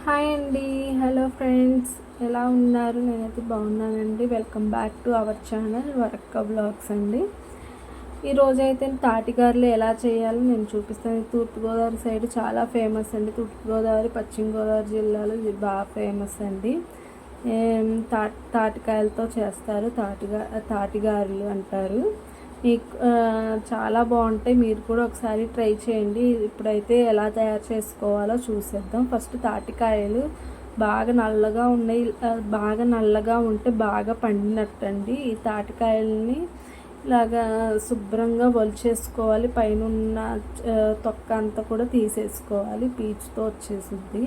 Hi అండి. Hello friends, ఎలా ఉన్నారు? నేనైతే బాగున్నానండి. Welcome back to our channel వరక్క బ్లాగ్స్ అండి. ఈరోజైతే తాటిగారులు ఎలా చేయాలో నేను చూపిస్తాను. తూర్పుగోదావరి సైడ్ చాలా ఫేమస్ అండి. తూర్పుగోదావరి, పశ్చిమ గోదావరి జిల్లాలో ఇది బాగా ఫేమస్ అండి. తాటికాయలతో చేస్తారు. తాటిగారులు అంటారు. మీకు చాలా బాగుంటాయి. మీరు కూడా ఒకసారి ట్రై చేయండి. ఇప్పుడైతే ఎలా తయారు చేసుకోవాలో చూసేద్దాం. ఫస్ట్ తాటికాయలు బాగా నల్లగా ఉన్నాయి. బాగా నల్లగా ఉంటే బాగా పండినట్టండి. ఈ తాటికాయలని ఇలాగా శుభ్రంగా ఒలిచేసుకోవాలి. పైన ఉన్న తొక్క అంతా కూడా తీసేసుకోవాలి. పీచుతో వచ్చేసిద్ది.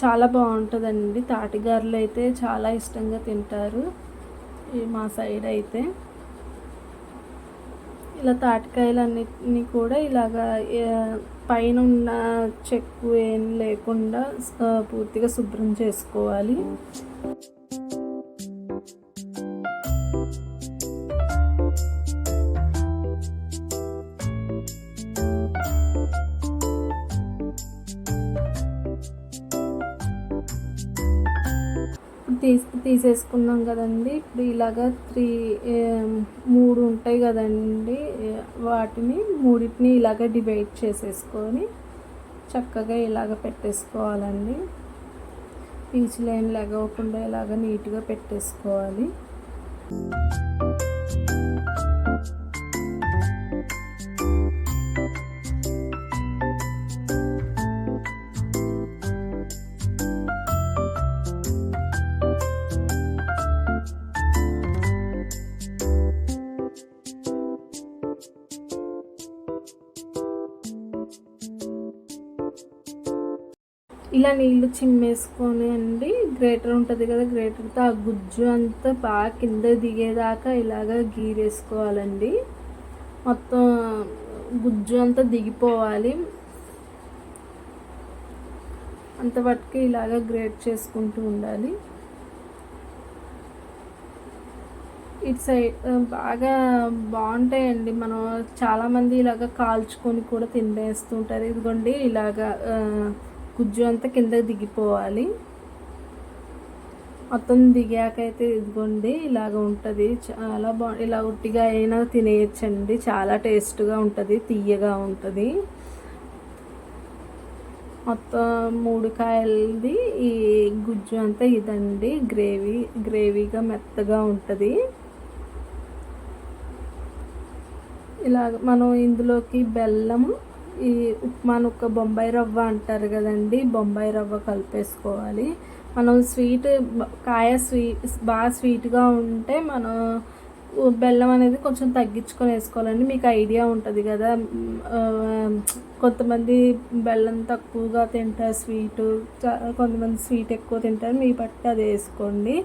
చాలా బాగుంటుందండి. తాటిగారులు అయితే చాలా ఇష్టంగా తింటారు మా సైడ్ అయితే. ఇలా తాటికాయలన్నిటిని కూడా ఇలాగా పైన ఉన్న చెక్కు ఏం లేకుండా పూర్తిగా శుభ్రం చేసుకోవాలి. తీసేసుకున్నాం కదండి. ఇప్పుడు ఇలాగా మూడు ఉంటాయి కదండి. వాటిని మూడింటిని ఇలాగ డివైడ్ చేసేసుకొని చక్కగా ఇలాగ పెట్టేసుకోవాలండి. పీచులు ఏం లెగవకుండా ఇలాగ నీట్గా పెట్టేసుకోవాలి. ఇలా నీళ్ళు చిమ్మేసుకొని అండి, గ్రేటర్ ఉంటుంది కదా, గ్రేటర్తో ఆ గుజ్జు అంతా బాగా కింద దిగేదాకా ఇలాగ గీరేసుకోవాలండి. మొత్తం గుజ్జు అంతా దిగిపోవాలి. అంతవరకు ఇలాగ గ్రేట్ చేసుకుంటూ ఉండాలి. ఇటు సైడ్ బాగా బాగుంటాయండి. మనం చాలామంది ఇలాగ కాల్చుకొని కూడా తినేస్తుంటారు. ఇదిగోండి ఇలాగా గుజ్జు అంతా కింద దిగిపోవాలి. మొత్తం దిగాకైతే ఇదిగోండి ఇలాగ ఉంటుంది. చాలా ఇలా ఉట్టిగా అయినా తినేయచ్చండి. చాలా టేస్ట్గా ఉంటుంది, తీయగా ఉంటుంది. మొత్తం 3 కాయలది ఈ గుజ్జు అంతా ఇదండి. గ్రేవీగా మెత్తగా ఉంటుంది. ఇలాగ మనం ఇందులోకి బెల్లం, ఈ ఉప్మాను ఒక బొంబాయి రవ్వ అంటారు కదండి, బొంబాయి రవ్వ కలిపేసుకోవాలి. మనం కాయ బాగా స్వీట్గా ఉంటే మనం బెల్లం అనేది కొంచెం తగ్గించుకొని వేసుకోవాలండి. మీకు ఐడియా ఉంటుంది కదా, కొంతమంది బెల్లం తక్కువగా తింటారు స్వీటు, కొంతమంది స్వీట్ ఎక్కువ తింటారు. మీ బట్టి అది వేసుకోండి.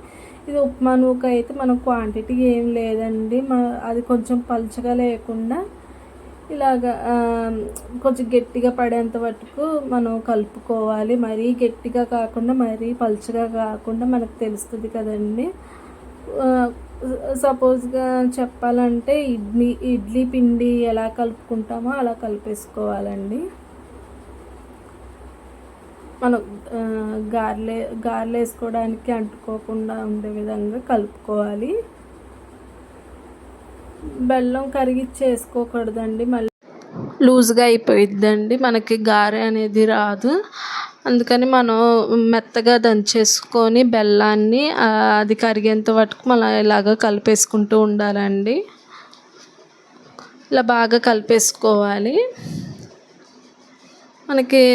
ఇది ఉప్మా నూక అయితే మన క్వాంటిటీ ఏం లేదండి. అది కొంచెం పలుచగా లేకుండా ఇలాగా కొంచెం గట్టిగా పడేంత వరకు మనం కలుపుకోవాలి. మరీ గట్టిగా కాకుండా మరీ పలుచగా కాకుండా మనకు తెలుస్తుంది కదండి. సపోజ్గా చెప్పాలంటే ఇడ్లీ పిండి ఎలా కలుపుకుంటామో అలా కలిపేసుకోవాలండి. మనం గారెలు వేసుకోవడానికి అంటుకోకుండా ఉండే విధంగా కలుపుకోవాలి. బెల్లం కరిగిచ్చి వేసుకోకూడదండి, మళ్ళీ లూజ్గా అయిపోయిద్దండి, మనకి గారె అనేది రాదు. అందుకని మనం మెత్తగా దంచేసుకొని బెల్లాన్ని అది కరిగేంత వరకు మనం ఇలాగ కలిపేసుకుంటూ ఉండాలండి. ఇలా బాగా కలిపేసుకోవాలి. మనకి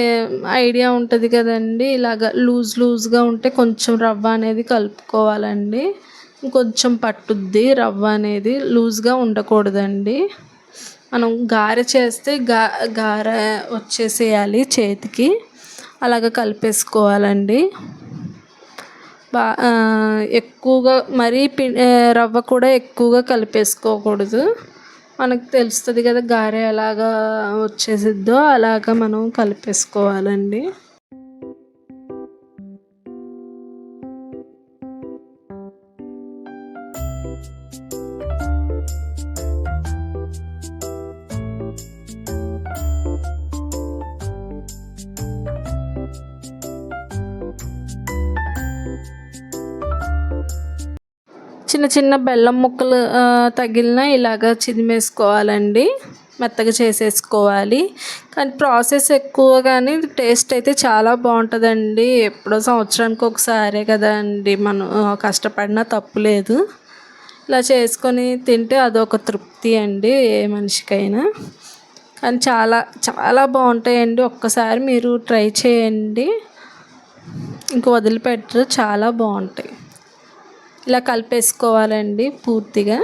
ఐడియా ఉంటుంది కదండి, ఇలాగ లూజ్గా ఉంటే కొంచెం రవ్వ అనేది కలుపుకోవాలండి. కొంచెం పట్టుద్ది రవ్వ అనేది, లూజ్గా ఉండకూడదండి. మనం గారె చేస్తే గారె వచ్చేసేయాలి చేతికి. అలాగ కలిపేసుకోవాలండి. ఎక్కువగా మరీ రవ్వ కూడా ఎక్కువగా కలిపేసుకోకూడదు. మనకు తెలుస్తుంది కదా గారె ఎలాగా వచ్చేసిద్దో, అలాగా మనం కలిపేసుకోవాలండి. చిన్న చిన్న బెల్లం ముక్కలు తగిలిన ఇలాగ చిదిమేసుకోవాలండి, మెత్తగా చేసేసుకోవాలి. కానీ ప్రాసెస్ ఎక్కువ, కానీ టేస్ట్ అయితే చాలా బాగుంటుందండి. ఎప్పుడో సంవత్సరానికి ఒకసారే కదా అండి మనం కష్టపడినా తప్పులేదు. ఇలా చేసుకొని తింటే అదొక తృప్తి అండి ఏ మనిషికైనా. కానీ చాలా చాలా బాగుంటాయండి, ఒక్కసారి మీరు ట్రై చేయండి, ఇంక వదిలిపెట్టరు, చాలా బాగుంటాయి. ఇలా కలిపేసుకోవాలండి పూర్తిగా.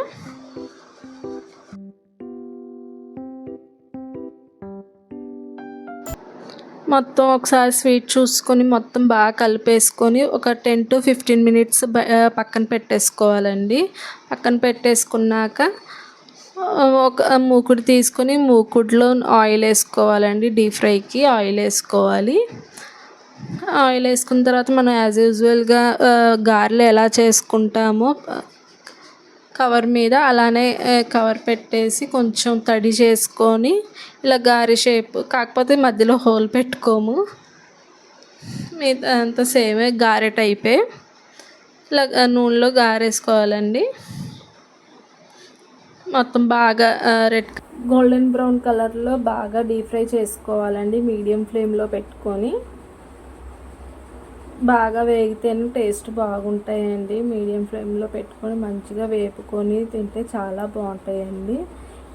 మొత్తం ఒకసారి స్వీట్ చూసుకొని మొత్తం బాగా కలిపేసుకొని ఒక 10 to 15 మినిట్స్ పక్కన పెట్టేసుకోవాలండి. పక్కన పెట్టేసుకున్నాక ఒక మూకుడు తీసుకొని మూకుడులో ఆయిల్ వేసుకోవాలండి. డీప్ ఫ్రైకి ఆయిల్ వేసుకోవాలి. ఆయిల్ వేసుకున్న తర్వాత మనం యాజ్ యూజువల్గా గారెలు ఎలా చేసుకుంటామో కవర్ మీద అలానే కవర్ పెట్టేసి కొంచెం తడి చేసుకొని ఇలా గారె షేప్, కాకపోతే మధ్యలో హోల్ పెట్టుకోము, మిగతా అంతా సేమే గారె టైపే. ఇలా నూనెలో గారేసుకోవాలండి. మొత్తం బాగా రెడ్ గోల్డెన్ బ్రౌన్ కలర్లో బాగా డీప్ ఫ్రై చేసుకోవాలండి, మీడియం ఫ్లేమ్లో పెట్టుకొని. బాగా వేగితేనే టేస్ట్ బాగుంటాయండి. మీడియం ఫ్లేమ్లో పెట్టుకొని మంచిగా వేపుకొని తింటే చాలా బాగుంటాయండి.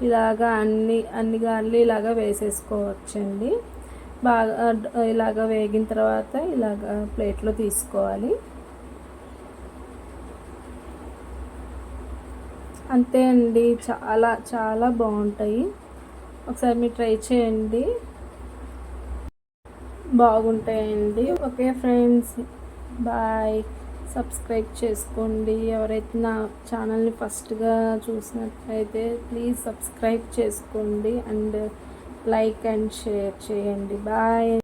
ఇలాగా అన్ని గార్లు ఇలాగా వేసేసుకోవచ్చండి. బాగా ఇలాగ వేగిన తర్వాత ఇలాగ ప్లేట్లో తీసుకోవాలి. అంతే అండి, చాలా చాలా బాగుంటాయి. ఒకసారి మీరు ట్రై చేయండి, బాగుంటాయండి. Okay friends, bye. సబ్స్క్రైబ్ చేసుకోండి. ఎవరైతే నా ఛానల్ని ఫస్ట్గా చూసినట్లయితే ప్లీజ్ సబ్స్క్రైబ్ చేసుకోండి అండ్ లైక్ అండ్ షేర్ చేయండి. బాయ్.